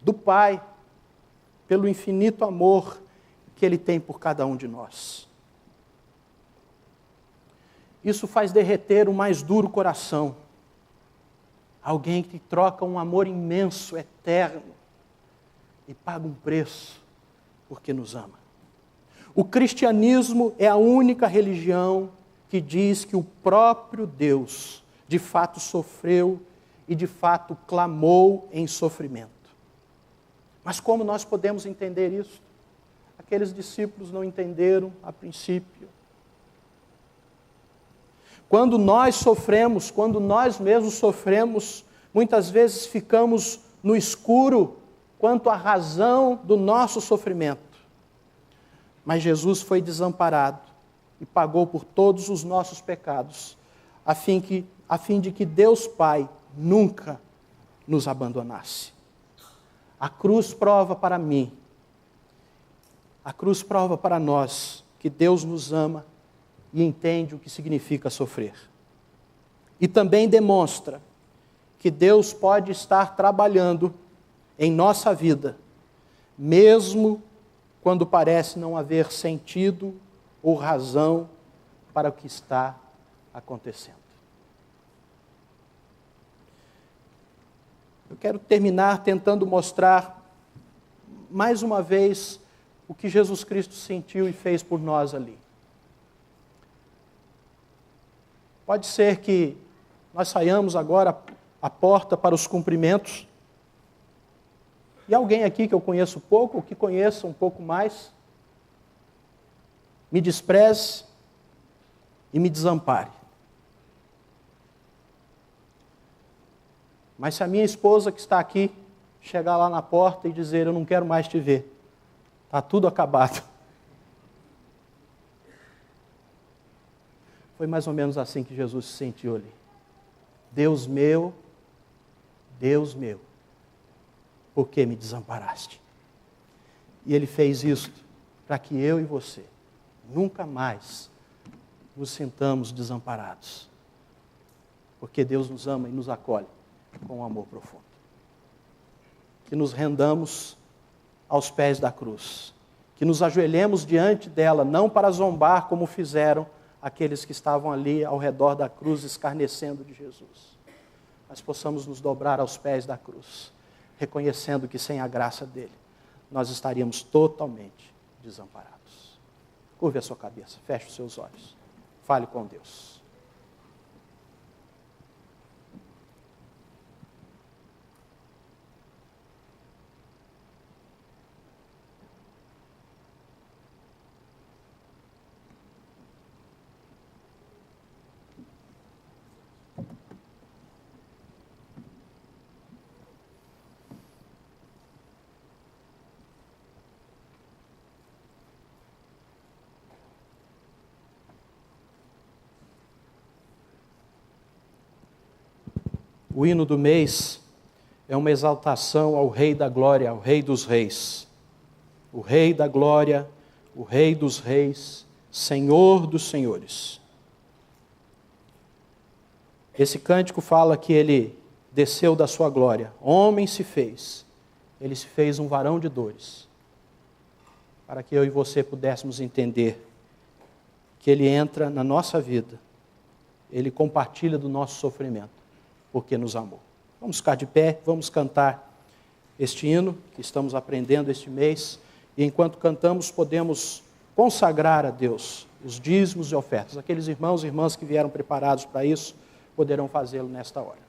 [SPEAKER 6] do Pai, pelo infinito amor que Ele tem por cada um de nós. Isso faz derreter o mais duro coração. Alguém que troca um amor imenso, eterno, e paga um preço porque nos ama. O cristianismo é a única religião que diz que o próprio Deus de fato sofreu e de fato clamou em sofrimento. Mas como nós podemos entender isso? Aqueles discípulos não entenderam a princípio. Quando nós sofremos, quando nós mesmos sofremos, muitas vezes ficamos no escuro quanto à razão do nosso sofrimento. Mas Jesus foi desamparado e pagou por todos os nossos pecados, a fim de que Deus Pai nunca nos abandonasse. A cruz prova para mim, a cruz prova para nós que Deus nos ama e entende o que significa sofrer. E também demonstra que Deus pode estar trabalhando em nossa vida, mesmo quando parece não haver sentido ou razão para o que está acontecendo. Eu quero terminar tentando mostrar, mais uma vez, o que Jesus Cristo sentiu e fez por nós ali. Pode ser que nós saiamos agora à porta para os cumprimentos, e alguém aqui que eu conheço pouco, ou que conheça um pouco mais, me despreze e me desampare. Mas se a minha esposa que está aqui chegar lá na porta e dizer, eu não quero mais te ver, está tudo acabado. Foi mais ou menos assim que Jesus se sentiu ali. Deus meu, por que me desamparaste? E Ele fez isso para que eu e você nunca mais nos sintamos desamparados. Porque Deus nos ama e nos acolhe com um amor profundo. que nos rendamos aos pés da cruz, que nos ajoelhemos diante dela, não para zombar como fizeram aqueles que estavam ali ao redor da cruz escarnecendo de Jesus, mas possamos nos dobrar aos pés da cruz, reconhecendo que sem a graça dele, nós estaríamos totalmente desamparados. Curve a sua cabeça, feche os seus olhos, fale com Deus. O hino do mês é uma exaltação ao Rei da Glória, ao Rei dos Reis. O Rei da Glória, o Rei dos Reis, Senhor dos Senhores. Esse cântico fala que ele desceu da sua glória, homem se fez, ele se fez um varão de dores, para que eu e você pudéssemos entender que ele entra na nossa vida, ele compartilha do nosso sofrimento, porque nos amou. Vamos ficar de pé, vamos cantar este hino que estamos aprendendo este mês, e enquanto cantamos podemos consagrar a Deus os dízimos e ofertas. Aqueles irmãos e irmãs que vieram preparados para isso, poderão fazê-lo nesta hora.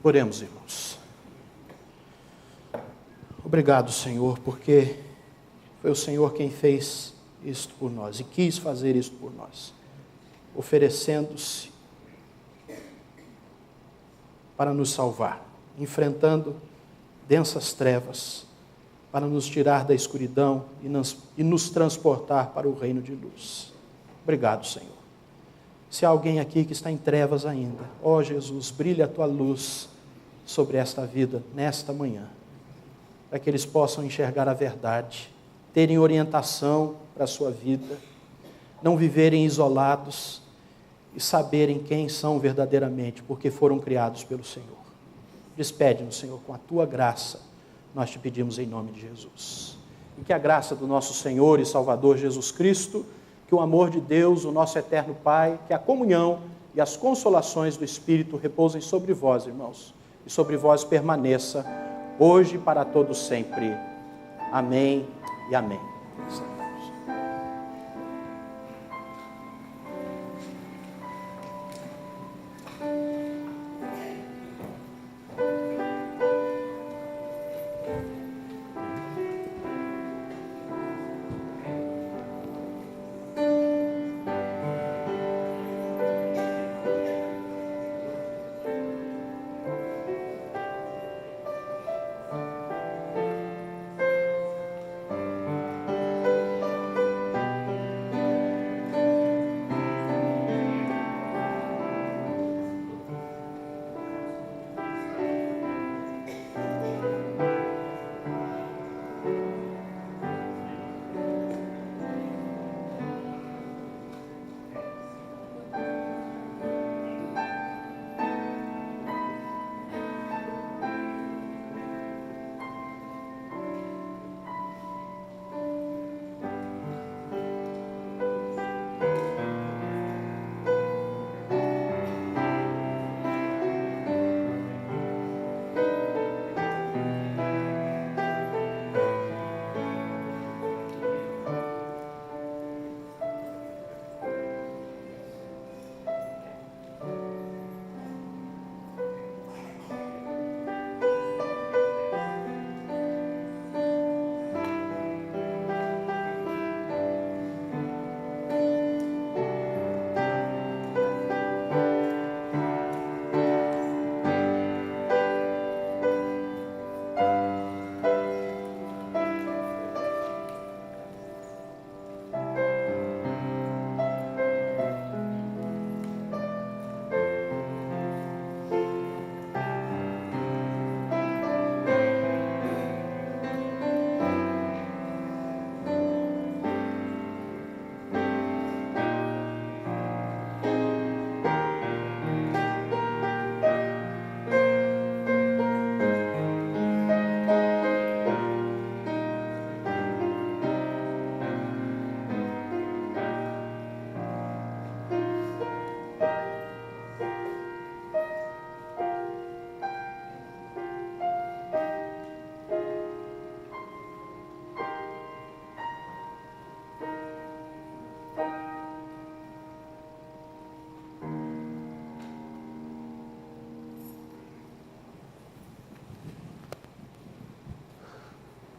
[SPEAKER 6] Oremos, irmãos. Obrigado, Senhor, porque foi o Senhor quem fez isto por nós e quis fazer isto por nós, oferecendo-se para nos salvar, enfrentando densas trevas, para nos tirar da escuridão e nos transportar para o reino de luz. Obrigado, Senhor. Se há alguém aqui que está em trevas ainda, ó Jesus, brilha a tua luz sobre esta vida nesta manhã, para que eles possam enxergar a verdade, terem orientação para a sua vida, não viverem isolados e saberem quem são verdadeiramente, porque foram criados pelo Senhor. Despede-nos, Senhor, com a tua graça, nós te pedimos em nome de Jesus. E que a graça do nosso Senhor e Salvador Jesus Cristo, que o amor de Deus, o nosso eterno Pai, que a comunhão e as consolações do Espírito repousem sobre vós, irmãos, e sobre vós permaneça, hoje e para todos sempre. Amém e amém.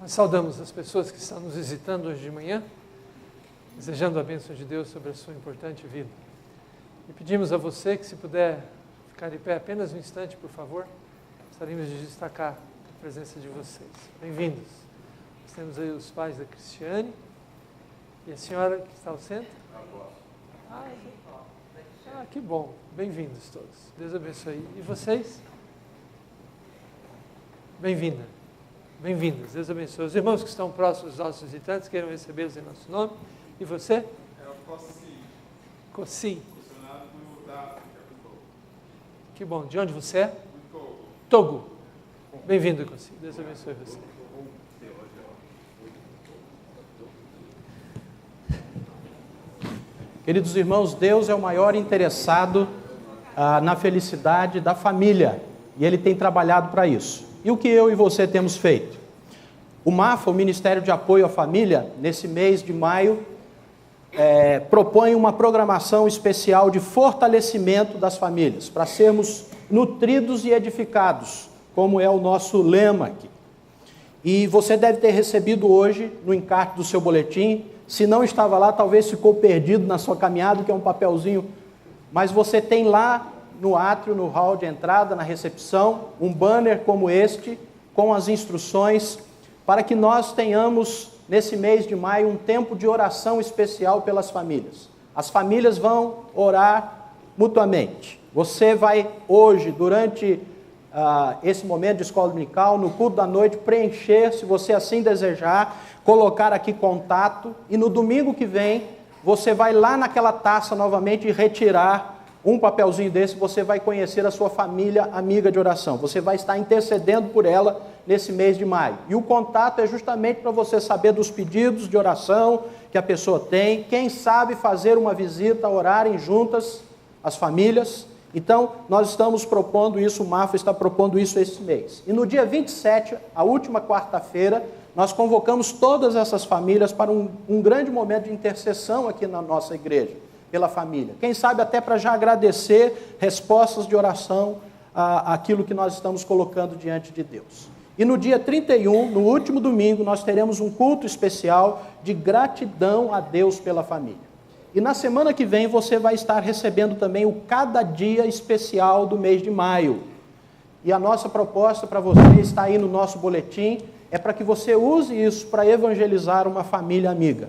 [SPEAKER 2] Nós saudamos as pessoas que estão nos visitando hoje de manhã, desejando a bênção de Deus sobre a sua importante vida. E pedimos a você que, se puder ficar de pé apenas um instante, por favor, gostaríamos de destacar a presença de vocês. Bem-vindos. Nós temos aí os pais da Cristiane e a senhora que está ao centro. Que bom. Bem-vindos todos. Deus abençoe. E vocês? Bem-vinda. Bem-vindos, Deus abençoe. Os irmãos que estão próximos dos nossos visitantes, queiram recebê-los em nosso nome. E você?
[SPEAKER 7] É o Cossi.
[SPEAKER 2] Cossi.
[SPEAKER 7] Funcionário da África do Togo.
[SPEAKER 2] Que bom. De onde você é?
[SPEAKER 7] Do Togo.
[SPEAKER 2] Togo. Bem-vindo, Cossi. Deus abençoe você.
[SPEAKER 6] Queridos irmãos, Deus é o maior interessado na felicidade da família, e Ele tem trabalhado para isso. E o que eu e você temos feito? O MAFA, o Ministério de Apoio à Família, nesse mês de maio, propõe uma programação especial de fortalecimento das famílias, para sermos nutridos e edificados, como é o nosso lema aqui. E você deve ter recebido hoje, no encarte do seu boletim, se não estava lá, talvez ficou perdido na sua caminhada, que é um papelzinho, mas você tem lá no átrio, no hall de entrada, na recepção, um banner como este, com as instruções, para que nós tenhamos, nesse mês de maio, um tempo de oração especial pelas famílias. As famílias vão orar mutuamente. Você vai hoje, durante esse momento de escola dominical, no culto da noite, preencher, se você assim desejar, colocar aqui contato, e no domingo que vem, você vai lá naquela taça novamente e retirar um papelzinho desse, você vai conhecer a sua família amiga de oração. Você vai estar intercedendo por ela nesse mês de maio. E o contato é justamente para você saber dos pedidos de oração que a pessoa tem, quem sabe fazer uma visita, orarem juntas as famílias. Então, nós estamos propondo isso, o Mafra está propondo isso esse mês. E no dia 27, a última quarta-feira, nós convocamos todas essas famílias para um grande momento de intercessão aqui na nossa igreja, pela família. Quem sabe até para já agradecer respostas de oração àquilo que nós estamos colocando diante de Deus. E no dia 31, no último domingo, nós teremos um culto especial de gratidão a Deus pela família. E na semana que vem você vai estar recebendo também o Cada Dia Especial do mês de maio. E a nossa proposta para você está aí no nosso boletim, é para que você use isso para evangelizar uma família amiga.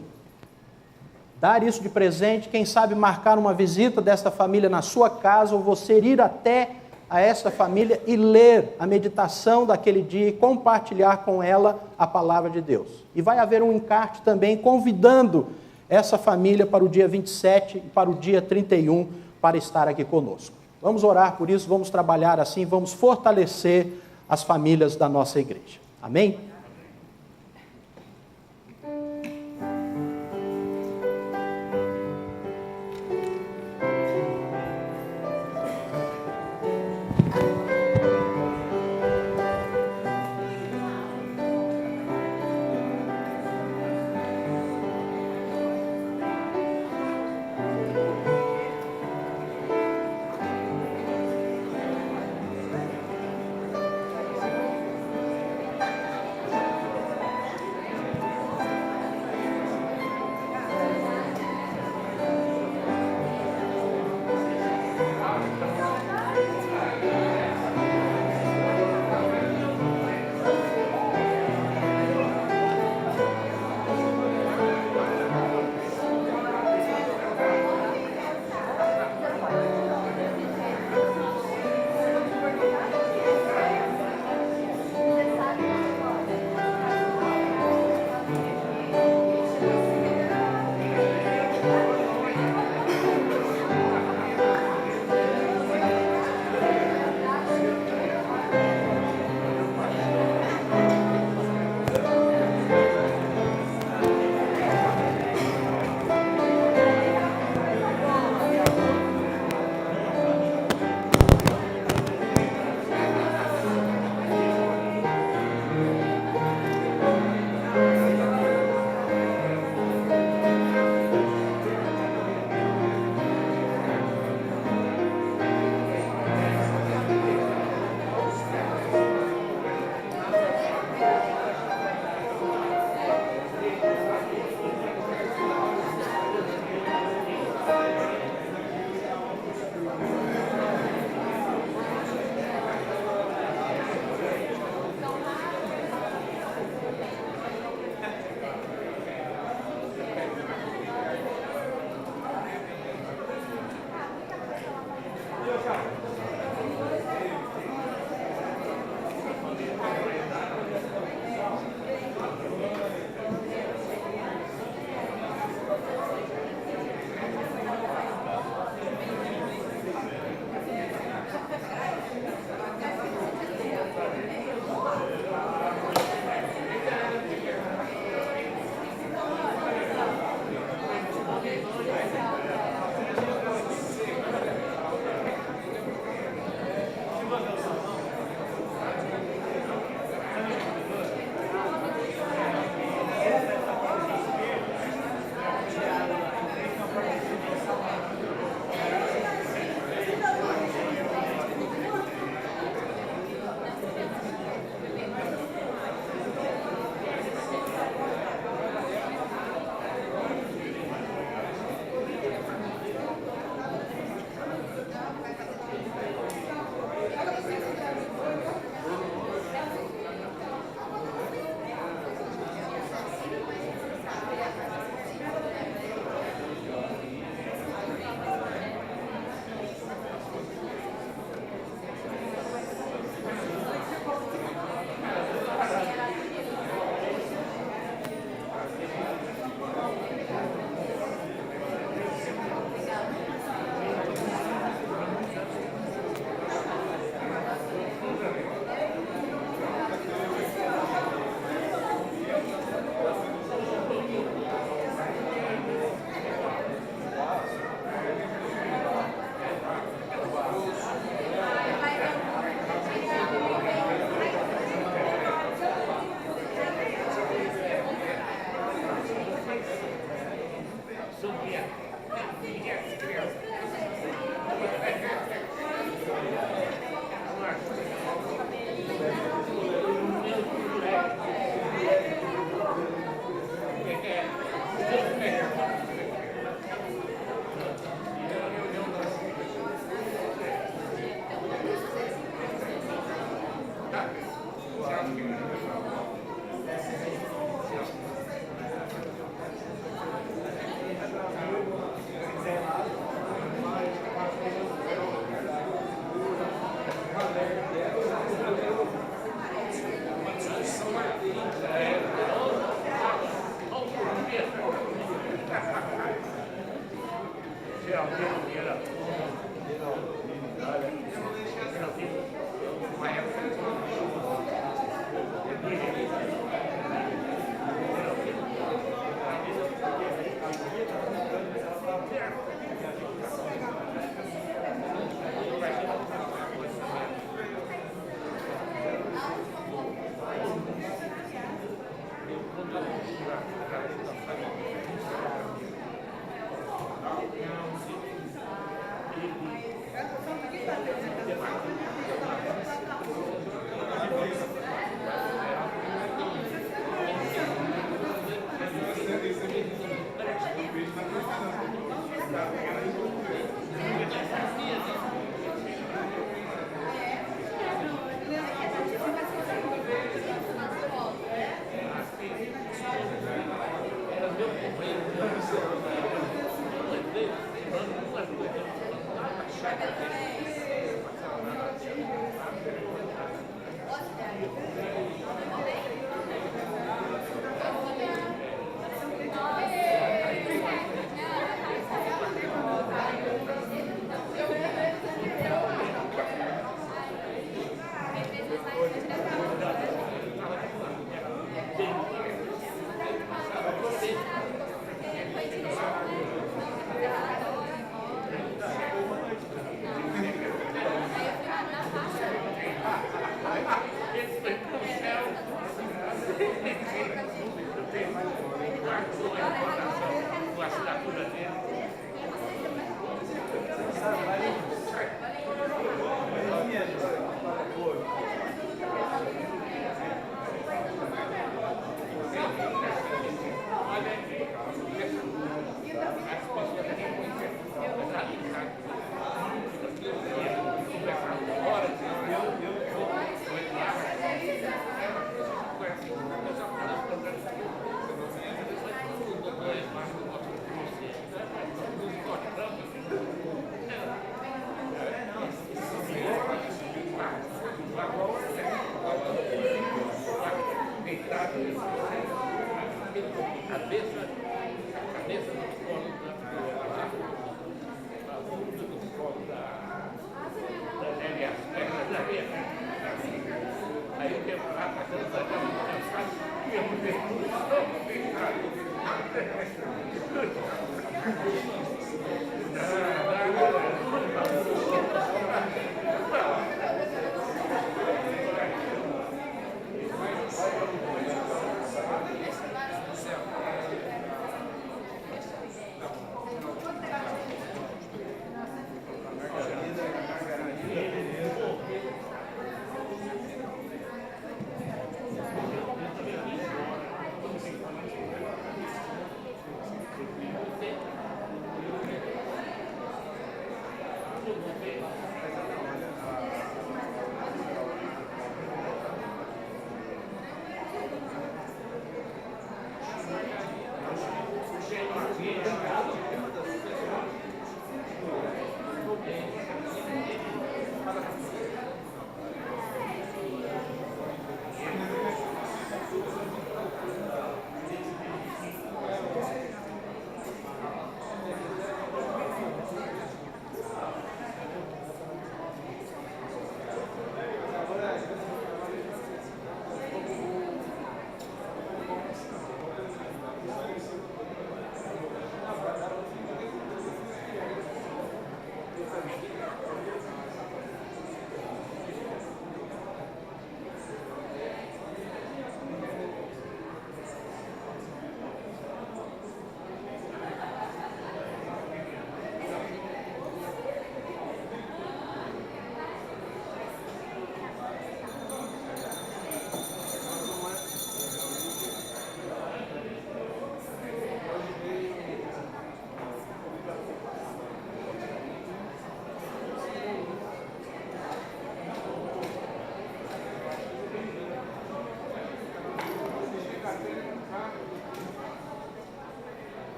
[SPEAKER 6] Dar isso de presente, quem sabe marcar uma visita desta família na sua casa, ou você ir até a essa família e ler a meditação daquele dia e compartilhar com ela a palavra de Deus. E vai haver um encarte também convidando essa família para o dia 27 e para o dia 31 para estar aqui conosco. Vamos orar por isso, vamos trabalhar assim, vamos fortalecer as famílias da nossa igreja. Amém?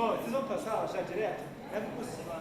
[SPEAKER 2] Vocês vão passar já direto? É possível.